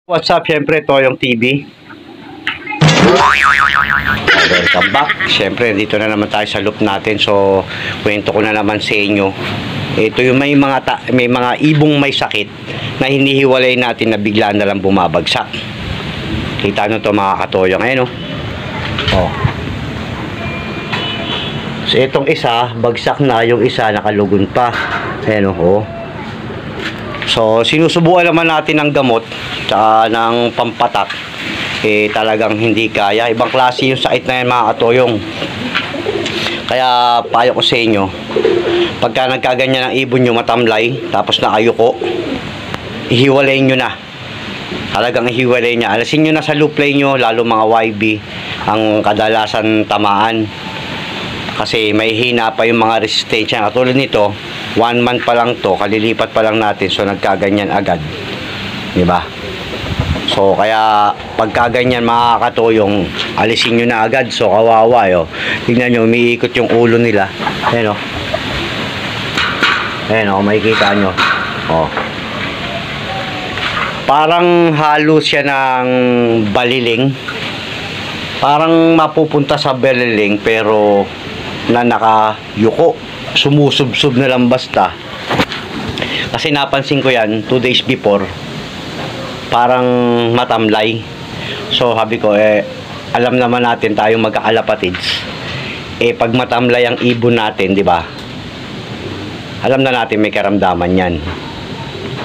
What's up, syempre, Toyong TV. Welcome back. Syempre, dito na naman tayo sa loop natin. So, kwento ko na naman sa inyo. Ito yung may mga ibong may sakit na hinihiwalay natin na bigla na lang bumabagsak. Kita nyo to mga katoyong. Ayan o. Oh. So, itong isa, bagsak na. Yung isa, nakalugon pa. Ayan o. Oh. So, sinusubukan naman natin ng gamot tsaka ng pampatak. Talagang hindi kaya. Ibang klase yung sakit na yan mga katoyong. Kaya payo ko sa inyo, pagka nagkaganyan ng ibon nyo matamlay, tapos nakayuko, ihiwalay nyo na. Talagang ihiwalay nyo. Alasin nyo na sa loop play nyo, lalo mga YB, ang kadalasan tamaan. Kasi may hina pa yung mga resistensya. Katulad nito, 1 month pa lang to, kalilipat pa lang natin, so nagkaganyan agad. Diba? So kaya pagka ganyan mga katoyong, alisin nyo na agad. So kawawa yo. Tingnan nyo, umiikot yung ulo nila. Ayan o. Ayan o, makikita nyo. O. Parang halo siya ng baliling. Parang mapupunta sa baliling pero na nakayuko. Sumusubsub na lang basta. Kasi napansin ko yan 2 days before, parang matamlay. So sabi ko, alam naman natin tayong magkakalapatids, pag matamlay ang ibon natin, di ba, alam na natin may karamdaman yan.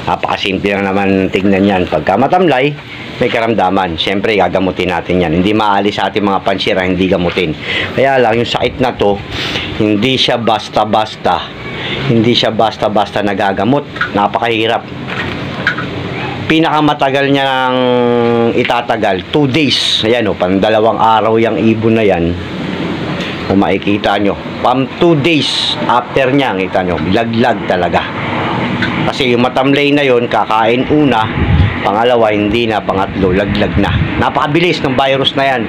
Napakasimple lang naman tignan yan. Pagka matamlay, may karamdaman. Siyempre, gagamutin natin yan. Hindi maalis sa ating mga pansira, hindi gamutin. Kaya lang, yung sakit na to, hindi siya basta-basta. Hindi siya basta-basta nagagamot. Napakahirap. Pinakamatagal niya ng itatagal, 2 days. Ayan o, pang 2 araw yung ibon na yan. Kung makikita nyo, pang 2 days after niya, kita nyo, laglag talaga. Kasi yung matamlay na yon, kakain una, pangalawa hindi na, pangatlo laglag na. Napakabilis ng virus na yan.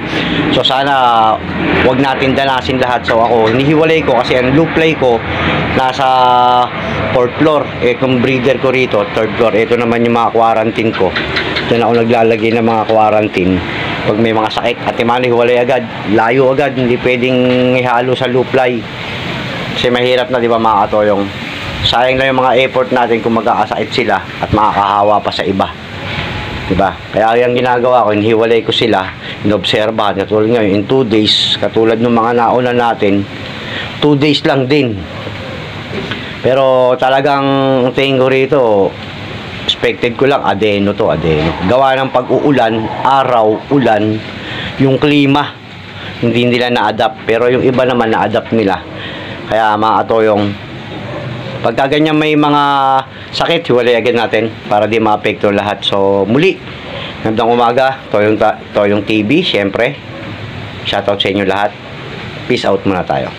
So sana wag natin danasin lahat. So ako hinihiwalay ko kasi ang loop play ko nasa 4th floor. Itong breeder ko rito 3rd floor. Ito naman yung mga quarantine ko. Diyan ako naglalagay ng mga quarantine. Pag may mga sakit, at hiwalay agad, layo agad, hindi pwedeng ihalo sa loop play. Kasi mahirap na, di ba mga katoyong? Sayang lang yung mga effort natin kung magkakasakit sila at makakahawa pa sa iba. Diba? Kaya yung ginagawa ko, hinihiwalay ko sila, inobserbahan. Katulad ngayon, in 2 days, katulad ng mga nauna natin, 2 days lang din. Pero talagang tingin ko rito, expected ko lang, adeno to, adeno. Gawa ng pag-uulan, araw, ulan, yung klima, hindi nila na-adapt. Pero yung iba naman na-adapt nila. Kaya mga katoyong, pagka ganyan may mga sakit, hiwalay agad natin para di maapekto lahat. So muli, gandang umaga, Toyong TV, syempre. Shoutout sa inyo lahat. Peace out muna tayo.